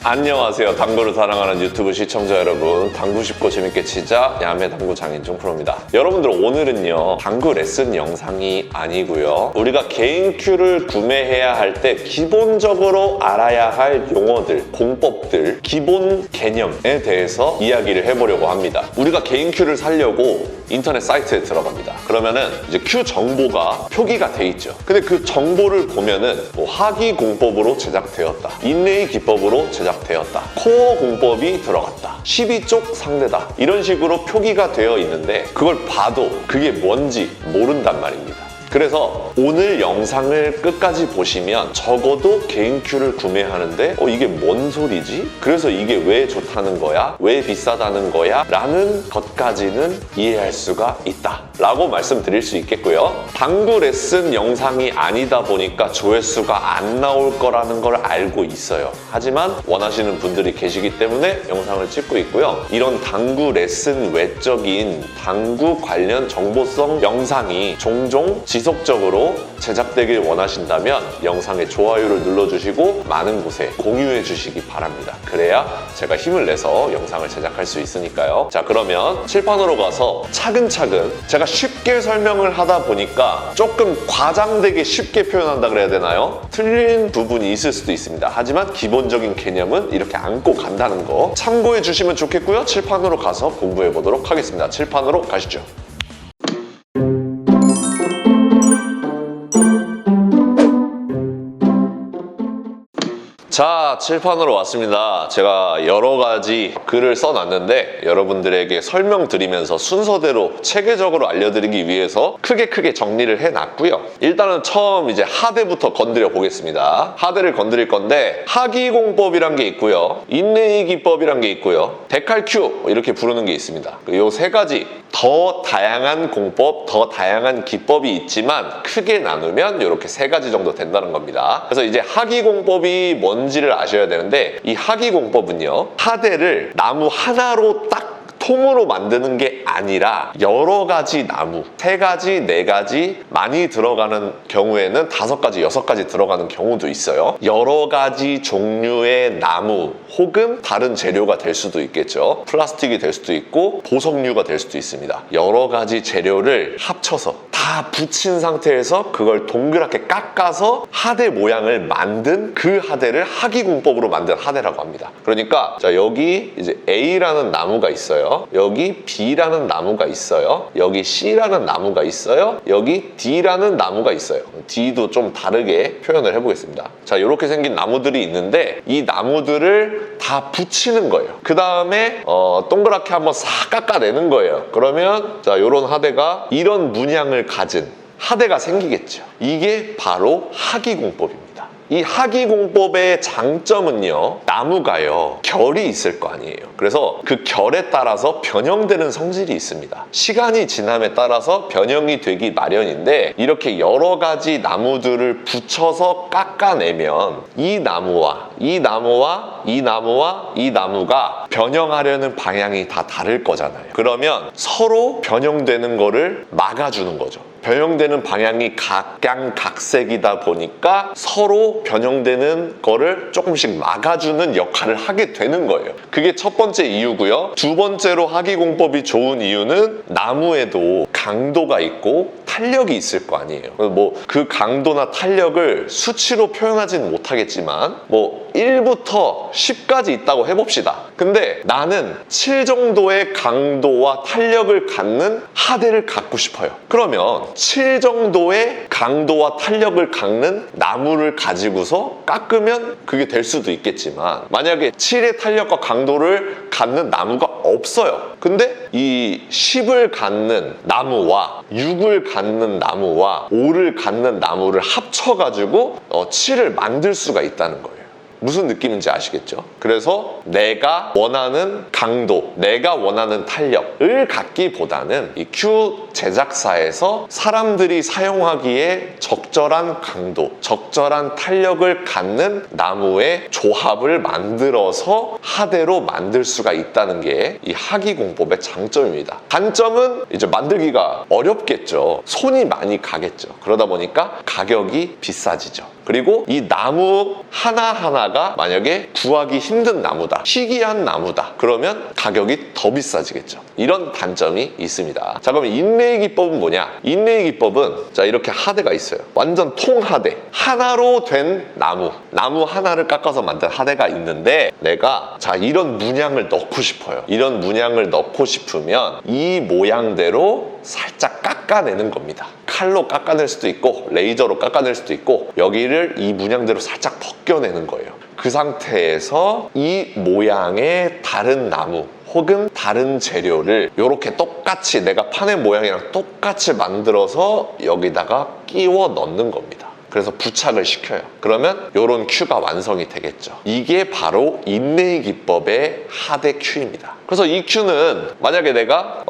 안녕하세요. 당구를 사랑하는 유튜브 시청자 여러분, 당구 쉽고 재밌게 치자 야매 당구 장인종 프로입니다. 여러분들, 오늘은요 당구 레슨 영상이 아니고요, 우리가 개인 큐를 구매해야 할 때 기본적으로 알아야 할 용어들, 공법들, 기본 개념에 대해서 이야기를 해보려고 합니다. 우리가 개인 큐를 사려고 인터넷 사이트에 들어갑니다. 그러면은 이제 큐 정보가 표기가 돼 있죠. 근데 그 정보를 보면은 뭐 하기 공법으로 제작되었다, 인레이 기법으로 제작되었다, 코어 공법이 들어갔다, 12쪽 상대다, 이런 식으로 표기가 되어 있는데 그걸 봐도 그게 뭔지 모른단 말입니다. 그래서 오늘 영상을 끝까지 보시면 적어도 개인 큐를 구매하는데 이게 뭔 소리지? 그래서 이게 왜 좋다는 거야? 왜 비싸다는 거야? 라는 것까지는 이해할 수가 있다 라고 말씀드릴 수 있겠고요. 당구 레슨 영상이 아니다 보니까 조회수가 안 나올 거라는 걸 알고 있어요. 하지만 원하시는 분들이 계시기 때문에 영상을 찍고 있고요. 이런 당구 레슨 외적인 당구 관련 정보성 영상이 종종 지속적으로 제작되길 원하신다면 영상에 좋아요를 눌러주시고 많은 곳에 공유해 주시기 바랍니다. 그래야 제가 힘을 내서 영상을 제작할 수 있으니까요. 자, 그러면 칠판으로 가서 차근차근, 제가 쉽게 설명을 하다 보니까 조금 과장되게 쉽게 표현한다 그래야 되나요? 틀린 부분이 있을 수도 있습니다. 하지만 기본적인 개념은 이렇게 안고 간다는 거 참고해 주시면 좋겠고요. 칠판으로 가서 공부해 보도록 하겠습니다. 칠판으로 가시죠. 자, 칠판으로 왔습니다. 제가 여러 가지 글을 써놨는데 여러분들에게 설명드리면서 순서대로 체계적으로 알려드리기 위해서 크게 정리를 해놨고요. 일단은 처음 이제 하대부터 건드려 보겠습니다. 하대를 건드릴 건데 하기공법이란 게 있고요, 인레이 기법이란 게 있고요, 데칼큐 이렇게 부르는 게 있습니다. 요 세 가지, 더 다양한 공법, 더 다양한 기법이 있지만 크게 나누면 이렇게 세 가지 정도 된다는 겁니다. 그래서 이제 하기공법이 뭔지를 아셔야 되는데, 이 하기공법은요, 하대를 나무 하나로 딱 통으로 만드는 게 아니라 여러 가지 나무, 3가지, 4가지, 많이 들어가는 경우에는 5가지, 6가지 들어가는 경우도 있어요. 여러 가지 종류의 나무 혹은 다른 재료가 될 수도 있겠죠. 플라스틱이 될 수도 있고 보석류가 될 수도 있습니다. 여러 가지 재료를 합쳐서 다 붙인 상태에서 그걸 동그랗게 깎아서 하대 모양을 만든 그 하대를 하기공법으로 만든 하대라고 합니다. 그러니까 자, 여기 이제 A라는 나무가 있어요. 여기 B라는 나무가 있어요. 여기 C라는 나무가 있어요. 여기 D라는 나무가 있어요. D도 좀 다르게 표현을 해보겠습니다. 자, 이렇게 생긴 나무들이 있는데 이 나무들을 다 붙이는 거예요. 그 다음에 동그랗게 한번 싹 깎아내는 거예요. 그러면 자, 이런 하대가 이런 문양을 가진 하대가 생기겠죠. 이게 바로 하기공법입니다. 이 하기공법의 장점은요, 나무가요 결이 있을 거 아니에요. 그래서 그 결에 따라서 변형되는 성질이 있습니다. 시간이 지남에 따라서 변형이 되기 마련인데, 이렇게 여러 가지 나무들을 붙여서 깎아내면 이 나무와 이 나무와 이 나무와 이 나무가 변형하려는 방향이 다 다를 거잖아요. 그러면 서로 변형되는 거를 막아주는 거죠. 변형되는 방향이 각양각색이다 보니까 서로 변형되는 거를 조금씩 막아주는 역할을 하게 되는 거예요. 그게 첫 번째 이유고요. 두 번째로 하기공법이 좋은 이유는 나무에도 강도가 있고 탄력이 있을 거 아니에요. 뭐 그 강도나 탄력을 수치로 표현하지는 못하겠지만 뭐 1부터 10까지 있다고 해봅시다. 근데 나는 7 정도의 강도와 탄력을 갖는 하대를 갖고 싶어요. 그러면 7 정도의 강도와 탄력을 갖는 나무를 가지고서 깎으면 그게 될 수도 있겠지만, 만약에 7의 탄력과 강도를 갖는 나무가 없어요. 근데 이 10을 갖는 나무와 6을 갖는 나무와 5를 갖는 나무를 합쳐가지고 7을 만들 수가 있다는 거예요. 무슨 느낌인지 아시겠죠? 그래서 내가 원하는 강도, 내가 원하는 탄력을 갖기보다는 이 큐 제작사에서 사람들이 사용하기에 적절한 강도, 적절한 탄력을 갖는 나무의 조합을 만들어서 하대로 만들 수가 있다는 게 이 하기공법의 장점입니다. 단점은 이제 만들기가 어렵겠죠. 손이 많이 가겠죠. 그러다 보니까 가격이 비싸지죠. 그리고 이 나무 하나하나가 만약에 구하기 힘든 나무다, 희귀한 나무다, 그러면 가격이 더 비싸지겠죠. 이런 단점이 있습니다. 자, 그럼 인레이 기법은 뭐냐? 인레이 기법은 자, 이렇게 하대가 있어요. 완전 통하대, 하나로 된 나무 하나를 깎아서 만든 하대가 있는데, 내가 자, 이런 문양을 넣고 싶어요. 이런 문양을 넣고 싶으면 이 모양대로 살짝 깎아내는 겁니다. 칼로 깎아낼 수도 있고 레이저로 깎아낼 수도 있고, 여기를 이 문양대로 살짝 벗겨내는 거예요. 그 상태에서 이 모양의 다른 나무 혹은 다른 재료를 이렇게 똑같이 내가 파낸 모양이랑 똑같이 만들어서 여기다가 끼워 넣는 겁니다. 그래서 부착을 시켜요. 그러면 이런 큐가 완성이 되겠죠. 이게 바로 인레이 기법의 하대 큐입니다. 그래서 이 큐는 만약에 내가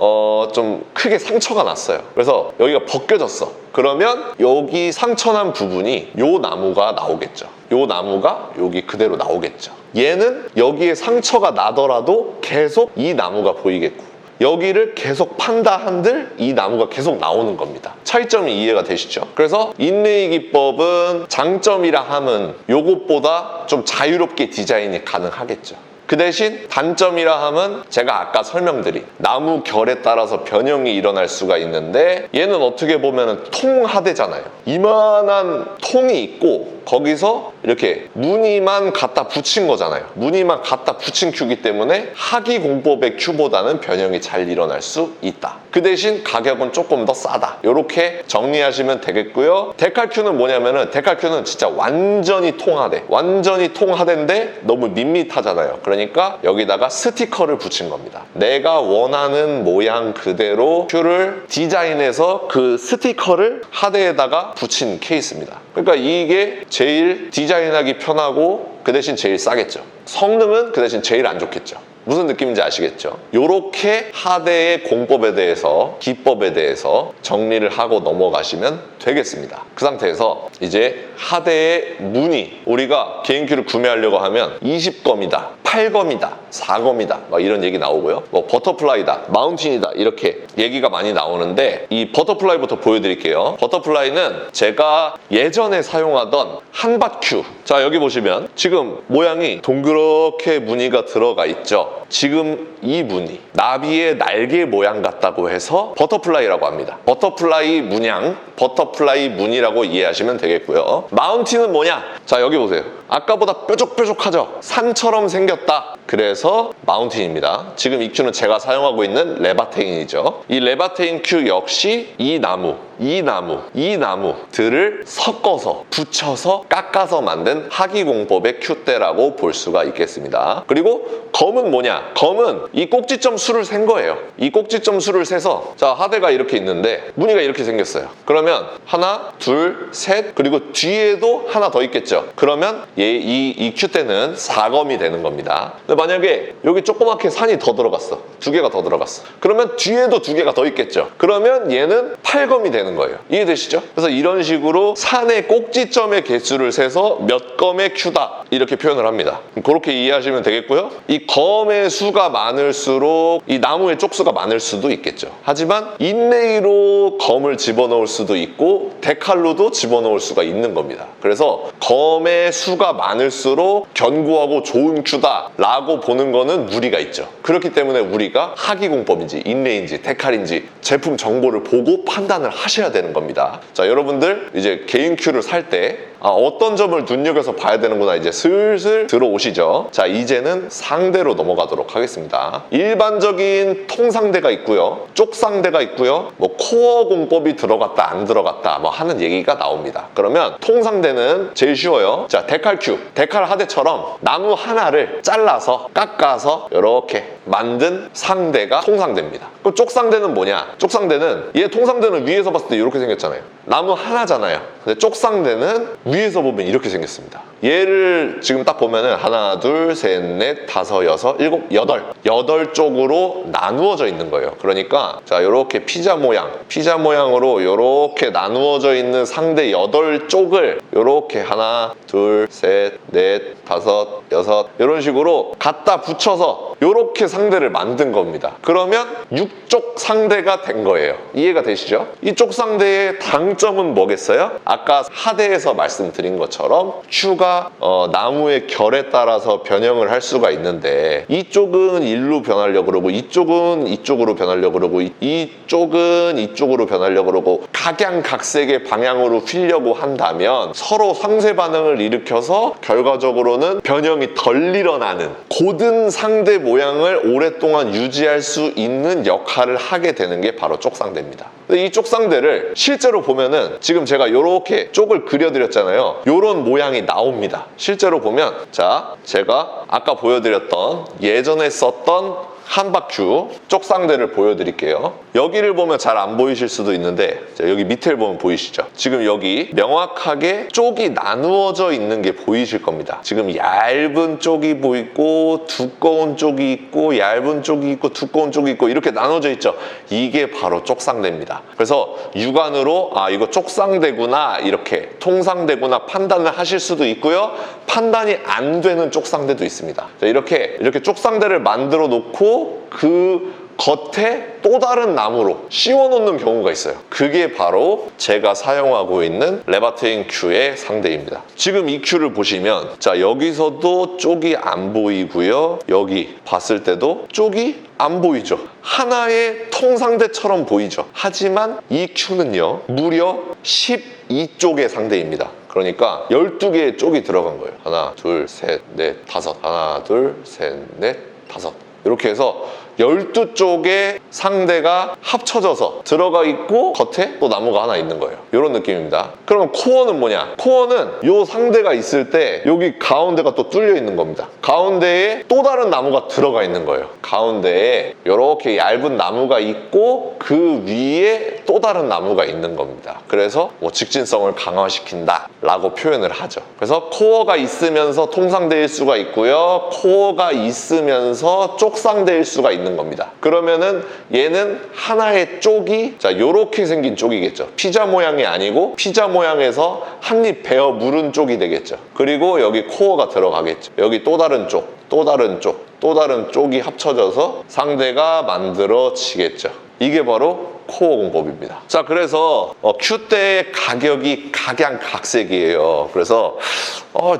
좀 크게 상처가 났어요. 그래서 여기가 벗겨졌어. 그러면 여기 상처난 부분이 요 나무가 나오겠죠. 요 나무가 여기 그대로 나오겠죠. 얘는 여기에 상처가 나더라도 계속 이 나무가 보이겠고, 여기를 계속 판다 한들 이 나무가 계속 나오는 겁니다. 차이점이 이해가 되시죠? 그래서 인레이 기법은 장점이라 함은 요것보다 좀 자유롭게 디자인이 가능하겠죠. 그 대신 단점이라 함은 제가 아까 설명드린 나무 결에 따라서 변형이 일어날 수가 있는데, 얘는 어떻게 보면 통하대잖아요. 이만한 통이 있고 거기서 이렇게 무늬만 갖다 붙인 거잖아요. 무늬만 갖다 붙인 큐이기 때문에 하기 공법의 큐보다는 변형이 잘 일어날 수 있다. 그 대신 가격은 조금 더 싸다. 이렇게 정리하시면 되겠고요. 데칼 큐는 뭐냐면은, 데칼 큐는 진짜 완전히 통하대. 완전히 통하대인데 너무 밋밋하잖아요. 그러니까 여기다가 스티커를 붙인 겁니다. 내가 원하는 모양 그대로 큐를 디자인해서 그 스티커를 하대에다가 붙인 케이스입니다. 그러니까 이게 제일 디자인하기 편하고 그 대신 제일 싸겠죠. 성능은 그 대신 제일 안 좋겠죠. 무슨 느낌인지 아시겠죠? 요렇게 하대의 공법에 대해서, 기법에 대해서 정리를 하고 넘어가시면 되겠습니다. 그 상태에서 이제 하대의 무늬, 우리가 개인큐를 구매하려고 하면 20검이다, 8검이다, 4검이다 막 이런 얘기 나오고요. 뭐 버터플라이다, 마운틴이다 이렇게 얘기가 많이 나오는데, 이 버터플라이부터 보여드릴게요. 버터플라이는 제가 예전에 사용하던 한밭큐. 자, 여기 보시면 지금 모양이 동그랗게 무늬가 들어가 있죠. 지금 이 무늬, 나비의 날개 모양 같다고 해서 버터플라이라고 합니다. 버터플라이 문양, 버터플라이 무늬라고 이해하시면 되겠고요. 마운틴은 뭐냐? 자, 여기 보세요. 아까보다 뾰족뾰족하죠? 산처럼 생겼다. 그래서 마운틴입니다. 지금 이 큐는 제가 사용하고 있는 레바테인이죠. 이 레바테인 큐 역시 이 나무들을 섞어서 붙여서 깎아서 만든 하기공법의 큐대라고 볼 수가 있겠습니다. 그리고 검은 뭐냐? 검은 이 꼭지점 수를 센 거예요. 이 꼭지점 수를 세서, 자, 하대가 이렇게 있는데 무늬가 이렇게 생겼어요. 그러면 하나, 둘, 셋, 그리고 뒤에도 하나 더 있겠죠. 그러면 이 큐대는 4검이 되는 겁니다. 근데 만약에 여기 조그맣게 산이 더 들어갔어. 2개가 더 들어갔어. 그러면 뒤에도 2개가 더 있겠죠. 그러면 얘는 8검이 되는 거예요. 이해되시죠? 그래서 이런 식으로 산의 꼭지점의 개수를 세서 몇 검의 큐다 이렇게 표현을 합니다. 그렇게 이해하시면 되겠고요. 이 검의 수가 많을수록 이 나무의 쪽수가 많을 수도 있겠죠. 하지만 인레이로 검을 집어넣을 수도 있고 데칼로도 집어넣을 수가 있는 겁니다. 그래서 검의 수가 많을수록 견고하고 좋은 큐다 라고 보는 거는 무리가 있죠. 그렇기 때문에 우리가 하기공법인지 인레이인지 데칼인지 제품 정보를 보고 판단을 하셔야 되는 겁니다. 자, 여러분들 이제 개인 큐를 살 때 어떤 점을 눈여겨서 봐야 되는구나 이제 슬슬 들어오시죠. 자, 이제는 상대로 넘어가도록 하겠습니다. 일반적인 통상대가 있고요, 쪽상대가 있고요, 뭐 코어 공법이 들어갔다 안 들어갔다 뭐 하는 얘기가 나옵니다. 그러면 통상대는 제일 쉬워요. 자, 데칼 큐, 데칼 하대처럼 나무 하나를 잘라서 깎아서 이렇게 만든 상대가 통상대입니다. 그럼 쪽상대는 뭐냐? 쪽상대는, 얘 통상대는 위에서 봤을 때 이렇게 생겼잖아요. 나무 하나잖아요. 근데 쪽상대는 위에서 보면 이렇게 생겼습니다. 얘를 지금 딱 보면은 하나, 둘, 셋, 넷, 다섯, 여섯, 일곱, 여덟 쪽으로 나누어져 있는 거예요. 그러니까 자, 이렇게 피자 모양으로 이렇게 나누어져 있는 상대 8쪽을 이렇게 하나, 둘, 셋, 넷, 다섯, 여섯 이런 식으로 갖다 붙여서 이렇게 상대를 만든 겁니다. 그러면 6쪽 상대가 된 거예요. 이해가 되시죠? 이쪽 상대의 장점은 뭐겠어요? 아까 하대에서 말씀드린 것처럼 큐가 나무의 결에 따라서 변형을 할 수가 있는데 이쪽은 일로 변하려고 그러고 이쪽은 이쪽으로 변하려고 그러고 이쪽은 이쪽으로 변하려고 그러고 각양각색의 방향으로 휘려고 한다면 서로 상쇄 반응을 일으켜서 결과적으로는 변형이 덜 일어나는 고든 상대 모양을 오랫동안 유지할 수 있는 역할을 하게 되는 게 바로 쪽상대입니다. 이 쪽상대를 실제로 보면은 지금 제가 이렇게 쪽을 그려드렸잖아요. 이런 모양이 나옵니다. 실제로 보면 자, 제가 아까 보여드렸던 예전에 썼던 한바큐 쪽상대를 보여드릴게요. 여기를 보면 잘 안 보이실 수도 있는데 자, 여기 밑에를 보면 보이시죠? 지금 여기 명확하게 쪽이 나누어져 있는 게 보이실 겁니다. 지금 얇은 쪽이 보이고 두꺼운 쪽이 있고 얇은 쪽이 있고 두꺼운 쪽이 있고 이렇게 나눠져 있죠? 이게 바로 쪽상대입니다. 그래서 육안으로 아 이거 쪽상대구나 이렇게 통상대구나 판단을 하실 수도 있고요. 판단이 안 되는 쪽상대도 있습니다. 자, 이렇게 쪽상대를 만들어 놓고 그 겉에 또 다른 나무로 씌워놓는 경우가 있어요. 그게 바로 제가 사용하고 있는 레바테인 큐의 상대입니다. 지금 이 큐를 보시면 자 여기서도 쪽이 안 보이고요. 여기 봤을 때도 쪽이 안 보이죠. 하나의 통상대처럼 보이죠. 하지만 이 큐는요 무려 12쪽의 상대입니다. 그러니까 12개의 쪽이 들어간 거예요. 하나, 둘, 셋, 넷, 다섯. 하나, 둘, 셋, 넷, 다섯. 이렇게 해서 12쪽의 상대가 합쳐져서 들어가 있고 겉에 또 나무가 하나 있는 거예요. 이런 느낌입니다. 그러면 코어는 뭐냐? 코어는 이 상대가 있을 때 여기 가운데가 또 뚫려 있는 겁니다. 가운데에 또 다른 나무가 들어가 있는 거예요. 가운데에 이렇게 얇은 나무가 있고 그 위에 또 다른 나무가 있는 겁니다. 그래서 뭐 직진성을 강화시킨다 라고 표현을 하죠. 그래서 코어가 있으면서 통상대일 수가 있고요. 코어가 있으면서 쪽상대일 수가 있는 겁니다. 그러면은 얘는 하나의 쪽이 자 요렇게 생긴 쪽이겠죠. 피자 모양이 아니고 피자 모양에서 한 입 베어 물은 쪽이 되겠죠. 그리고 여기 코어가 들어가겠죠. 여기 또 다른 쪽, 또 다른 쪽, 또 다른 쪽이 합쳐져서 상대가 만들어지겠죠. 이게 바로 코어 공법입니다. 자, 그래서 큐대의 가격이 각양각색이에요. 그래서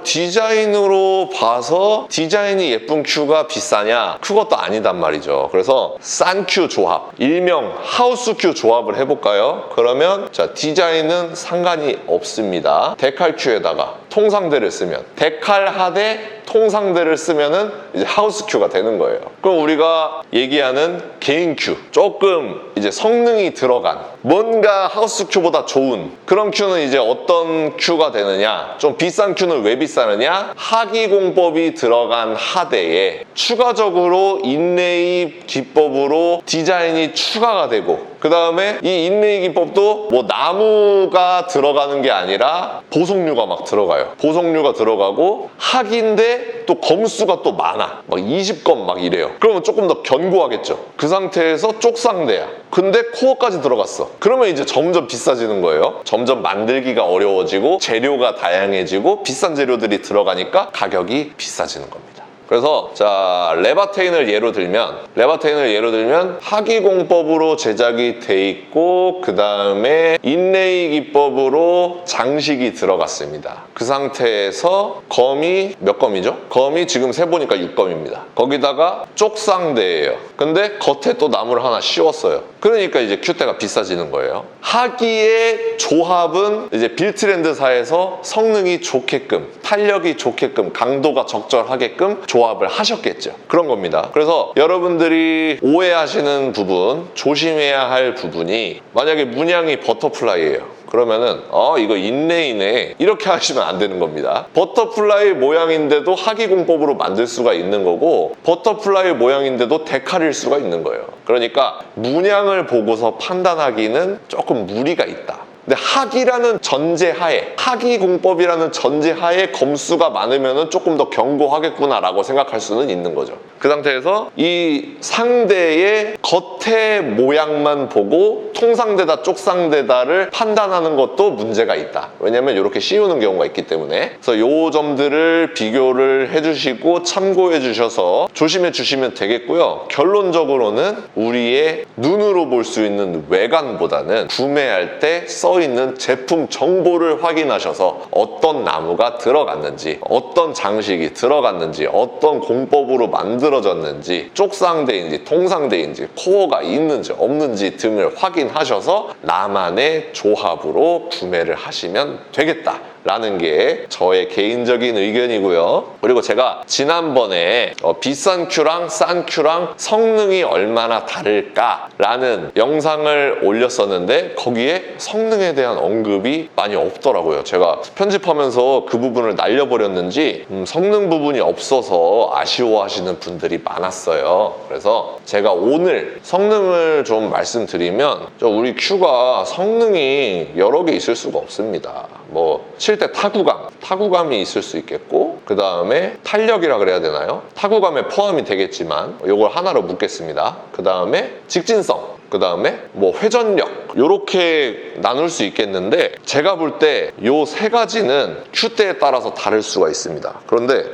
디자인으로 봐서 디자인이 예쁜 큐가 비싸냐? 그것도 아니단 말이죠. 그래서 싼 큐 조합, 일명 하우스 큐 조합을 해볼까요? 그러면 자 디자인은 상관이 없습니다. 데칼 큐에다가 통상대를 쓰면 데칼 하되 통상대를 쓰면은 이제 하우스 큐가 되는 거예요. 그럼 우리가 얘기하는 개인 큐, 조금 이제 성능이 들어간 뭔가 하우스 큐보다 좋은 그런 큐는 이제 어떤 큐가 되느냐? 좀 비싼 큐는 왜 비싸느냐? 하기 공법이 들어간 하대에 추가적으로 인레이 기법으로 디자인이 추가가 되고 그 다음에 이 인레이 기법도 뭐 나무가 들어가는 게 아니라 보석류가 막 들어가요. 보석류가 들어가고 학인데 또 검수가 또 많아. 막 20검 막 이래요. 그러면 조금 더 견고하겠죠. 그 상태에서 쪽상대야. 근데 코어까지 들어갔어. 그러면 이제 점점 비싸지는 거예요. 점점 만들기가 어려워지고 재료가 다양해지고 비싼 재료들이 들어가니까 가격이 비싸지는 겁니다. 그래서 자 레바테인을 예로 들면 하기공법으로 제작이 돼 있고 그 다음에 인레이 기법으로 장식이 들어갔습니다. 그 상태에서 검이 몇 검이죠? 검이 지금 세보니까 6검입니다. 거기다가 쪽상대예요. 근데 겉에 또 나무를 하나 씌웠어요. 그러니까 이제 큐대가 비싸지는 거예요. 하기의 조합은 이제 빌트랜드사에서 성능이 좋게끔 탄력이 좋게끔 강도가 적절하게끔 조합을 하셨겠죠. 그런 겁니다. 그래서 여러분들이 오해하시는 부분, 조심해야 할 부분이 만약에 문양이 버터플라이예요. 그러면은 이거 인레이네 이렇게 하시면 안 되는 겁니다. 버터플라이 모양인데도 하기공법으로 만들 수가 있는 거고 버터플라이 모양인데도 데칼일 수가 있는 거예요. 그러니까 문양을 보고서 판단하기는 조금 무리가 있다. 근데 학이라는 전제하에, 학이 공법이라는 전제하에 검수가 많으면 조금 더 견고하겠구나라고 생각할 수는 있는 거죠. 그 상태에서 이 상대의 겉의 모양만 보고 통상대다 쪽상대다를 판단하는 것도 문제가 있다. 왜냐면 이렇게 씌우는 경우가 있기 때문에. 그래서 요 점들을 비교를 해주시고 참고해 주셔서 조심해 주시면 되겠고요. 결론적으로는 우리의 눈으로 볼 수 있는 외관보다는 구매할 때 써있는 제품 정보를 확인하셔서 어떤 나무가 들어갔는지, 어떤 장식이 들어갔는지, 어떤 공법으로 만들어졌는지, 쪽상대인지 통상대인지, 코어가 있는지 없는지 등을 확인하셔서 나만의 조합으로 구매를 하시면 되겠다 라는 게 저의 개인적인 의견이고요. 그리고 제가 지난번에 비싼 큐랑 싼 큐랑 성능이 얼마나 다를까라는 영상을 올렸었는데 거기에 성능에 대한 언급이 많이 없더라고요. 제가 편집하면서 그 부분을 날려버렸는지 성능 부분이 없어서 아쉬워하시는 분들이 많았어요. 그래서 제가 오늘 성능을 좀 말씀드리면 우리 큐가 성능이 여러 개 있을 수가 없습니다. 뭐 칠 때 타구감이 있을 수 있겠고, 그 다음에 탄력이라 그래야 되나요? 타구감에 포함이 되겠지만 이걸 하나로 묶겠습니다. 그 다음에 직진성, 그 다음에 뭐 회전력, 이렇게 나눌 수 있겠는데 제가 볼 때 이 세 가지는 큐대에 따라서 다를 수가 있습니다. 그런데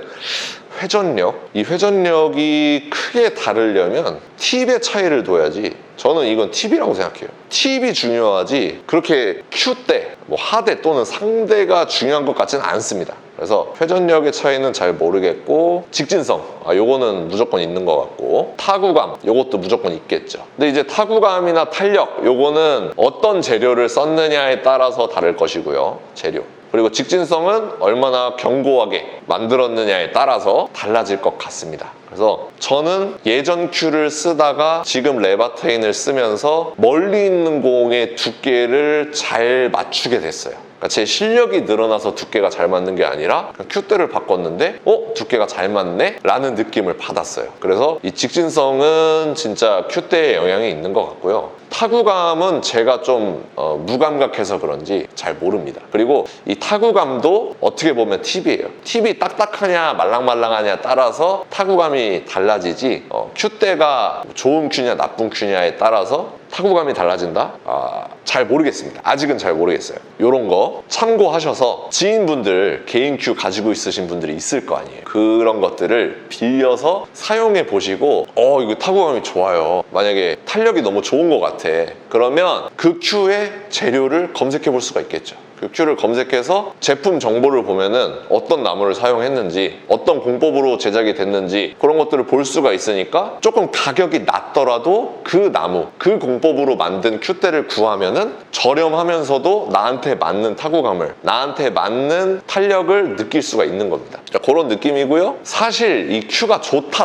이 회전력이 크게 다르려면 팁의 차이를 둬야지, 저는 이건 팁이라고 생각해요. 팁이 중요하지 그렇게 큐대, 뭐 하대 또는 상대가 중요한 것 같지는 않습니다. 그래서 회전력의 차이는 잘 모르겠고, 직진성, 요거는 무조건 있는 것 같고, 타구감, 요것도 무조건 있겠죠. 근데 이제 타구감이나 탄력, 요거는 어떤 재료를 썼느냐에 따라서 다를 것이고요. 재료. 그리고 직진성은 얼마나 견고하게 만들었느냐에 따라서 달라질 것 같습니다. 그래서 저는 예전 큐를 쓰다가 지금 레바테인을 쓰면서 멀리 있는 공의 두께를 잘 맞추게 됐어요. 그러니까 제 실력이 늘어나서 두께가 잘 맞는 게 아니라 큐대를 바꿨는데 두께가 잘 맞네? 라는 느낌을 받았어요. 그래서 이 직진성은 진짜 큐대에 영향이 있는 것 같고요. 타구감은 제가 좀 무감각해서 그런지 잘 모릅니다. 그리고 이 타구감도 어떻게 보면 팁이에요. 팁이 딱딱하냐 말랑말랑하냐 따라서 타구감이 달라지지, 큐대가 좋은 큐냐 나쁜 큐냐에 따라서 타구감이 달라진다? 잘 모르겠습니다. 아직은 잘 모르겠어요. 이런 거 참고하셔서 지인분들 개인 큐 가지고 있으신 분들이 있을 거 아니에요. 그런 것들을 빌려서 사용해 보시고 이거 타구감이 좋아요, 만약에 탄력이 너무 좋은 것 같아, 그러면 그 큐의 재료를 검색해 볼 수가 있겠죠. 그 큐를 검색해서 제품 정보를 보면은 어떤 나무를 사용했는지, 어떤 공법으로 제작이 됐는지 그런 것들을 볼 수가 있으니까 조금 가격이 낮더라도 그 나무, 그 공법으로 만든 큐대를 구하면은 저렴하면서도 나한테 맞는 타구감을, 나한테 맞는 탄력을 느낄 수가 있는 겁니다. 그런 느낌이고요. 사실 이 큐가 좋다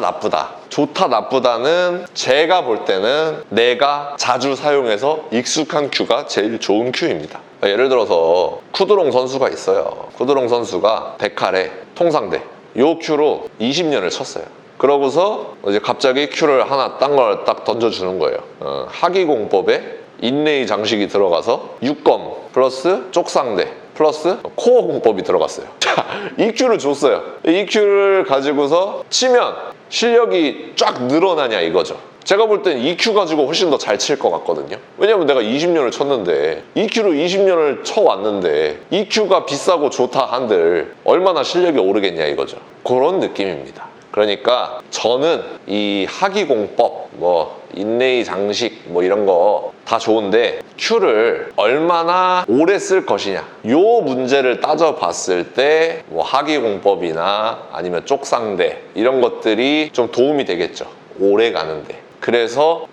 나쁘다는 제가 볼 때는 내가 자주 사용해서 익숙한 큐가 제일 좋은 큐입니다. 예를 들어서 쿠드롱 선수가 있어요. 쿠드롱 선수가 데칼에 통상대 요 큐로 20년을 쳤어요. 그러고서 이제 갑자기 큐를 하나 딴 걸 딱 던져주는 거예요. 하기공법에 인레이 장식이 들어가서 6검 플러스 쪽상대 플러스 코어 공법이 들어갔어요. 자, 이 큐를 줬어요. 이 큐를 가지고서 치면 실력이 쫙 늘어나냐 이거죠. 제가 볼 땐 EQ 가지고 훨씬 더 잘 칠 것 같거든요. 왜냐면 내가 20년을 쳤는데, EQ로 20년을 쳐왔는데 EQ가 비싸고 좋다 한들 얼마나 실력이 오르겠냐 이거죠. 그런 느낌입니다. 그러니까 저는 이 하기공법, 뭐 인레이 장식 뭐 이런 거 다 좋은데 큐를 얼마나 오래 쓸 것이냐, 요 문제를 따져봤을 때 뭐 하기공법이나 아니면 쪽상대 이런 것들이 좀 도움이 되겠죠, 오래 가는데. 그래서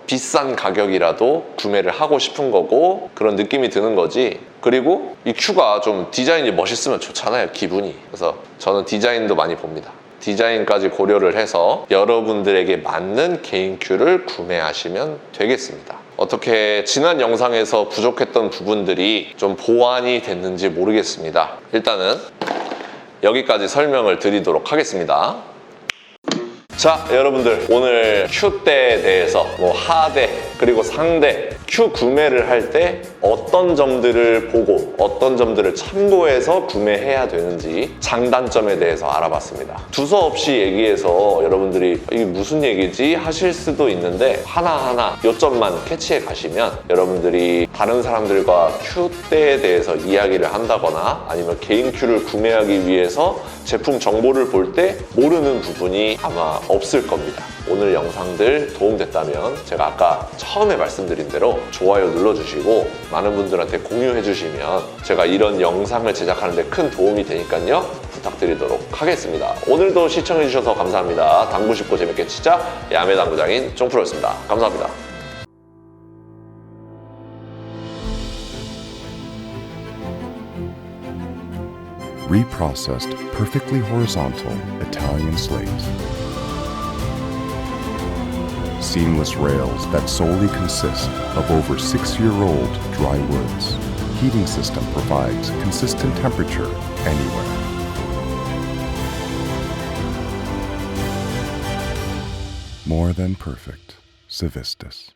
비싼 가격이라도 구매를 하고 싶은 거고, 그런 느낌이 드는 거지. 그리고 이 큐가 좀 디자인이 멋있으면 좋잖아요, 기분이. 그래서 저는 디자인도 많이 봅니다. 디자인까지 고려를 해서 여러분들에게 맞는 개인 큐를 구매하시면 되겠습니다. 어떻게 지난 영상에서 부족했던 부분들이 좀 보완이 됐는지 모르겠습니다. 일단은 여기까지 설명을 드리도록 하겠습니다. 자, 여러분들 오늘 큐대에 대해서 뭐 하대, 그리고 상대 큐 구매를 할 때 어떤 점들을 보고 어떤 점들을 참고해서 구매해야 되는지 장단점에 대해서 알아봤습니다. 두서없이 얘기해서 여러분들이 이게 무슨 얘기지 하실 수도 있는데 하나하나 요점만 캐치해 가시면 여러분들이 다른 사람들과 큐대에 대해서 이야기를 한다거나 아니면 개인 큐를 구매하기 위해서 제품 정보를 볼 때 모르는 부분이 아마 없을 겁니다. 오늘 영상들 도움됐다면 제가 아까 처음에 말씀드린 대로 좋아요 눌러주시고 많은 분들한테 공유해 주시면 제가 이런 영상을 제작하는 데 큰 도움이 되니까요 부탁드리도록 하겠습니다. 오늘도 시청해 주셔서 감사합니다. 당구 쉽고 재밌게 치자 야매 당구장인 쫑프로였습니다. 감사합니다. Reprocessed, perfectly horizontal Italian slate. Seamless rails that solely consist of over 6-year-old dry woods. Heating system provides consistent temperature anywhere. More than perfect. Civistus.